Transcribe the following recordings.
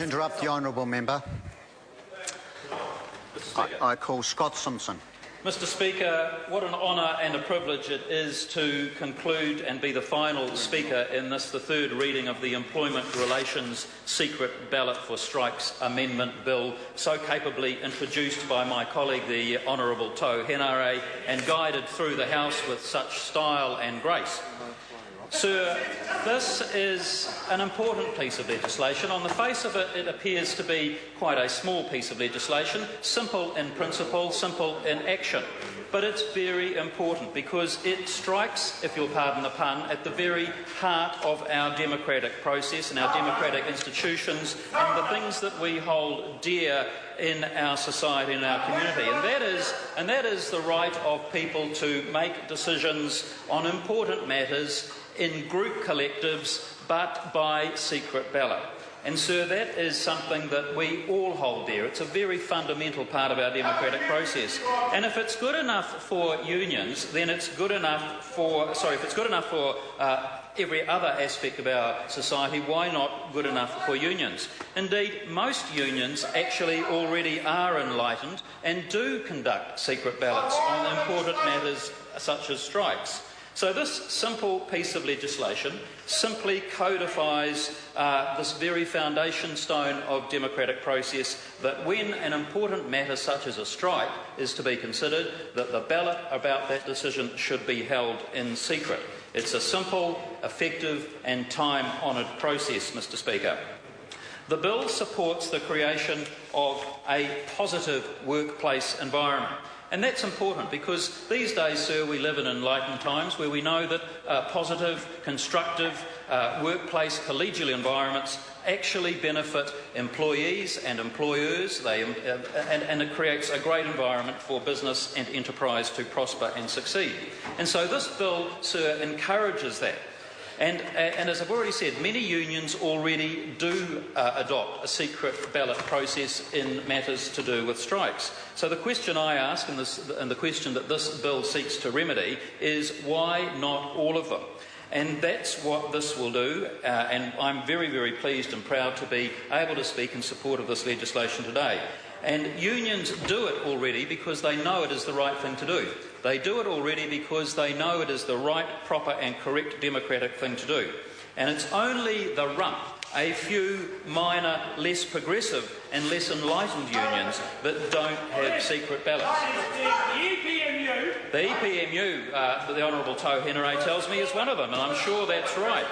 Interrupt the honourable member. I call Scott Simpson. Mr Speaker, what an honour and a privilege it is to conclude and be the final speaker in this, the third reading of the Employment Relations Secret Ballot for Strikes Amendment Bill, so capably introduced by my colleague the Honourable Tau Henare and guided through the House with such style and grace. Sir, this is an important piece of legislation. On the face of it, it appears to be quite a small piece of legislation, simple in principle, simple in action. But it's very important because it strikes, if you'll pardon the pun, at the very heart of our democratic process and our democratic institutions and the things that we hold dear in our society and our community. And that is the right of people to make decisions on important matters in group collectives, but by secret ballot. And, sir, that is something that we all hold dear. It's a very fundamental part of our democratic process. And if it's good enough for unions, then it's good enough for, if it's good enough for every other aspect of our society, why not good enough for unions? Indeed, most unions actually already are enlightened and do conduct secret ballots on important matters such as strikes. So this simple piece of legislation simply codifies this very foundation stone of democratic process, that when an important matter such as a strike is to be considered, that the ballot about that decision should be held in secret. It's a simple, effective and time-honoured process, Mr Speaker. The bill supports the creation of a positive workplace environment. And that's important because these days, sir, we live in enlightened times where we know that positive, constructive workplace collegial environments actually benefit employees and employers, and it creates a great environment for business and enterprise to prosper and succeed. And so this bill, sir, encourages that. And as I've already said, many unions already do adopt a secret ballot process in matters to do with strikes. So the question I ask, and the question that this bill seeks to remedy, is why not all of them? And that's what this will do, and I'm very, very pleased and proud to be able to speak in support of this legislation today. And unions do it already because they know it is the right thing to do. They do it already because they know it is the right, proper and correct democratic thing to do. And it's only the rump, a few minor, less progressive and less enlightened unions that don't have secret ballots. The EPMU, the Honourable Tau Henare tells me, is one of them, and I'm sure that's right.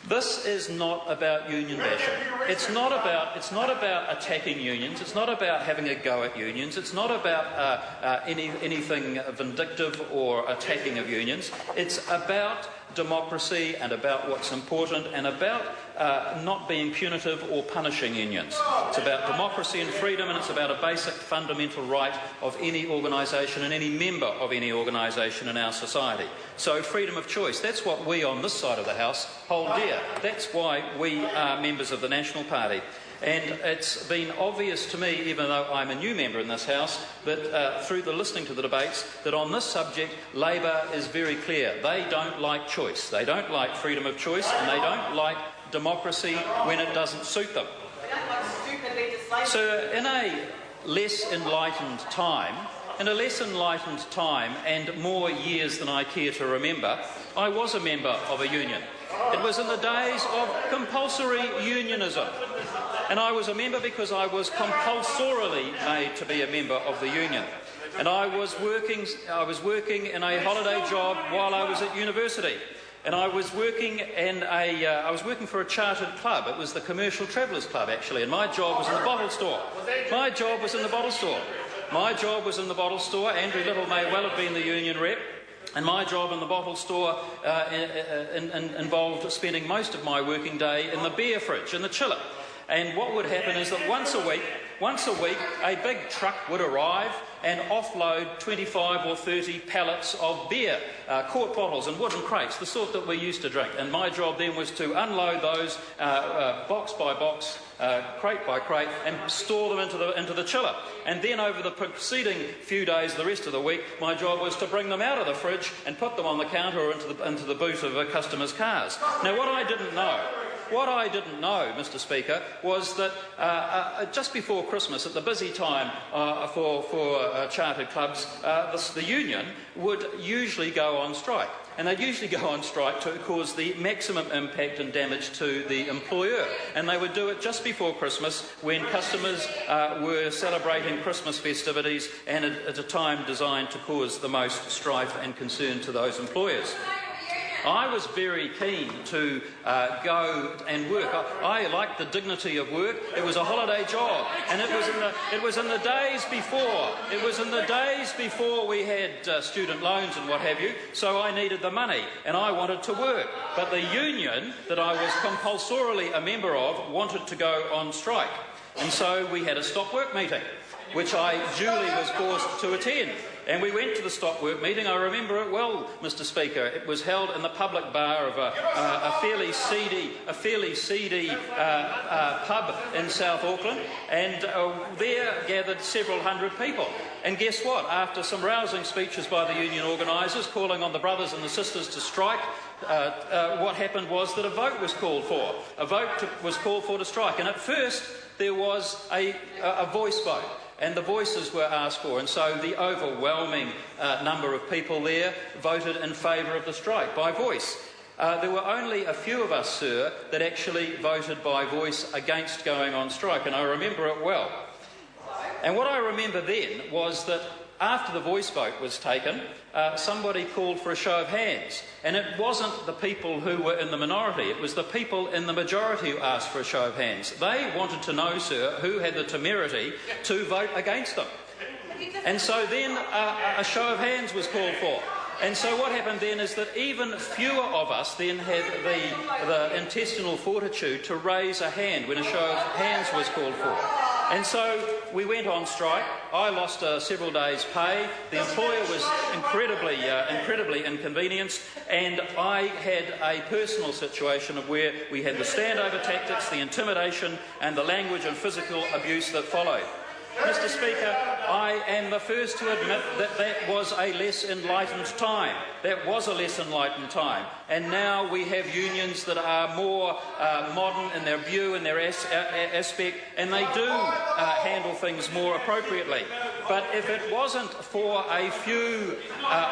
This is not about union bashing. It's not about attacking unions. It's not about having a go at unions. It's not about anything vindictive or attacking of unions. It's about democracy and about what's important and about not being punitive or punishing unions. It's about democracy and freedom, and it's about a basic fundamental right of any organisation and any member of any organisation in our society. So freedom of choice, that's what we on this side of the House hold dear. That's why we are members of the National Party. And it's been obvious to me, even though I'm a new member in this House, that through the listening to the debates, that on this subject, Labor is very clear. They don't like choice. They don't like freedom of choice, and they don't like democracy when it doesn't suit them. So in a less enlightened time, and more years than I care to remember, I was a member of a union. It was in the days of compulsory unionism. And I was a member because I was compulsorily made to be a member of the union. And I was working in a holiday job while I was at university. And I was working for a chartered club. It was the Commercial Travellers Club, actually, and my job was in the bottle store. Andrew Little may well have been the union rep. And my job in the bottle store involved spending most of my working day in the beer fridge, in the chiller. And what would happen is that once a week, a big truck would arrive and offload 25 or 30 pallets of beer, quart bottles and wooden crates, the sort that we used to drink. And my job then was to unload those box by box, crate by crate, and store them into the chiller. And then over the preceding few days, the rest of the week, my job was to bring them out of the fridge and put them on the counter or into the boot of customers' cars. Now, what I didn't know What I didn't know, Mr Speaker, was that just before Christmas, at the busy time for chartered clubs, the union would usually go on strike. And they'd usually go on strike to cause the maximum impact and damage to the employer. And they would do it just before Christmas, when customers were celebrating Christmas festivities, and at a time designed to cause the most strife and concern to those employers. I was very keen to go and work. I liked the dignity of work. It was a holiday job, and it was in the days before. It was in the days before we had student loans and what have you. So I needed the money, and I wanted to work. But the union that I was compulsorily a member of wanted to go on strike, and so we had a stop work meeting, which I duly was forced to attend. And we went to the stop work meeting. I remember it well, Mr Speaker. It was held in the public bar of a fairly seedy pub in South Auckland, and there gathered several hundred people. And guess what? After some rousing speeches by the union organisers calling on the brothers and the sisters to strike, what happened was that a vote was called for. A vote was called for to strike. And at first there was a voice vote, and the voices were asked for, and so the overwhelming number of people there voted in favour of the strike by voice. There were only a few of us, sir, that actually voted by voice against going on strike, and I remember it well. And what I remember then was that after the voice vote was taken, somebody called for a show of hands. And it wasn't the people who were in the minority, it was the people in the majority who asked for a show of hands. They wanted to know, sir, who had the temerity to vote against them. And so then a show of hands was called for. And so what happened then is that even fewer of us then had the intestinal fortitude to raise a hand when a show of hands was called for. And so we went on strike. I lost several days' pay. The employer was incredibly inconvenienced, and I had a personal situation of where we had the standover tactics, the intimidation, and the language and physical abuse that followed. Mr Speaker, I am the first to admit that that was a less enlightened time. That was a less enlightened time. And now we have unions that are more modern in their view and their aspect, and they do handle things more appropriately. But if it wasn't for a few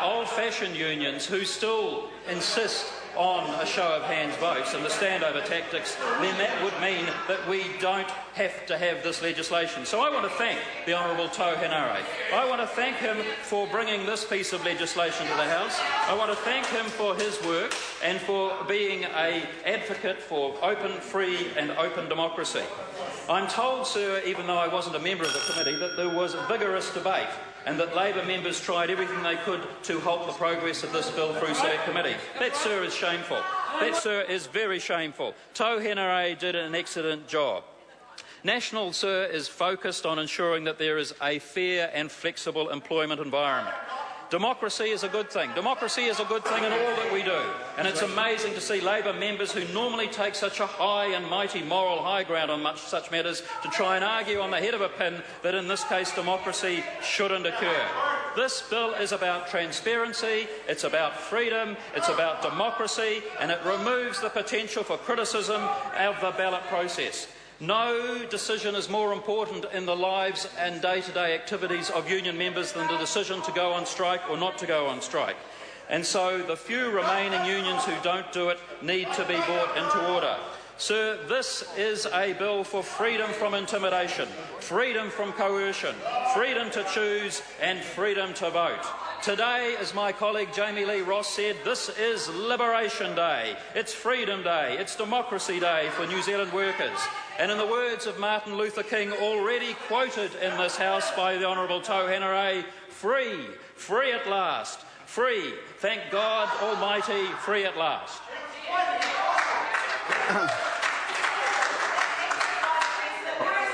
old-fashioned unions who still insist on a show of hands votes and the standover tactics, then that would mean that we don't have to have this legislation. So I want to thank the Honourable Tau Henare. I want to thank him for bringing this piece of legislation to the House. I want to thank him for his work and for being an advocate for open, free and open democracy. I'm told, sir, even though I wasn't a member of the committee, that there was a vigorous debate and that Labor members tried everything they could to halt the progress of this bill through said committee. That, sir, is shameful. That, sir, is very shameful. Tau Henare did an excellent job. National, sir, is focused on ensuring that there is a fair and flexible employment environment. Democracy is a good thing. Democracy is a good thing in all that we do. And it's amazing to see Labor members who normally take such a high and mighty moral high ground on such matters to try and argue on the head of a pin that in this case democracy shouldn't occur. This bill is about transparency, it's about freedom, it's about democracy, and it removes the potential for criticism of the ballot process. No decision is more important in the lives and day-to-day activities of union members than the decision to go on strike or not to go on strike. And so the few remaining unions who don't do it need to be brought into order. Sir, this is a bill for freedom from intimidation, freedom from coercion, freedom to choose and freedom to vote. Today, as my colleague Jamie Lee Ross said, this is Liberation Day, it's Freedom Day, it's Democracy Day for New Zealand workers. And in the words of Martin Luther King, already quoted in this House by the Honourable Tau Henare, free, free at last, free, thank God Almighty, free at last.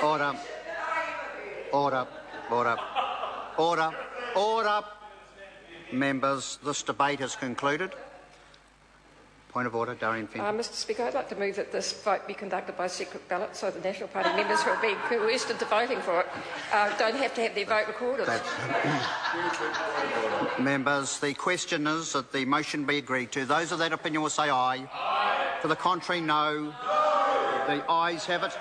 Order. Order. Order. Order. Order. Members, this debate is concluded. Point of order, Darian Fenton. Mr Speaker, I'd like to move that this vote be conducted by secret ballot so the National Party members who are being coerced into voting for it don't have to have their vote recorded. Members, the question is that the motion be agreed to. Those of that opinion will say aye. Aye. To the contrary, no. The ayes have it.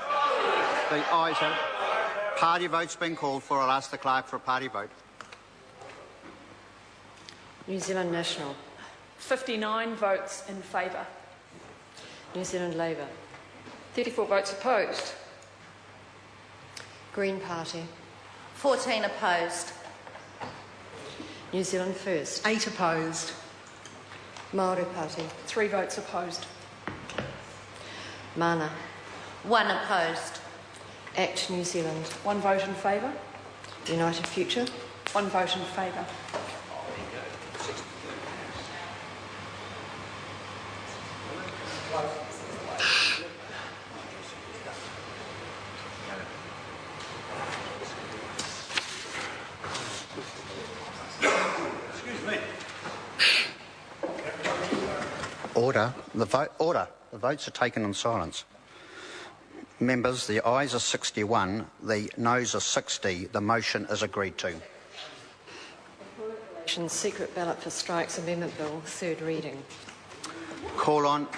The ayes have it. Party vote's been called for. I'll ask the clerk for a party vote. New Zealand National. 59 votes in favour. New Zealand Labour. 34 votes opposed. Green Party. 14 opposed. New Zealand First. 8 opposed. Māori Party. 3 votes opposed. Mana. 1 opposed. ACT New Zealand. 1 vote in favour. United Future. 1 vote in favour. Order. The votes are taken in silence. Members, the ayes are 61, the noes are 60. The motion is agreed to. Secret Ballot for Strikes Amendment Bill, third reading. Call on.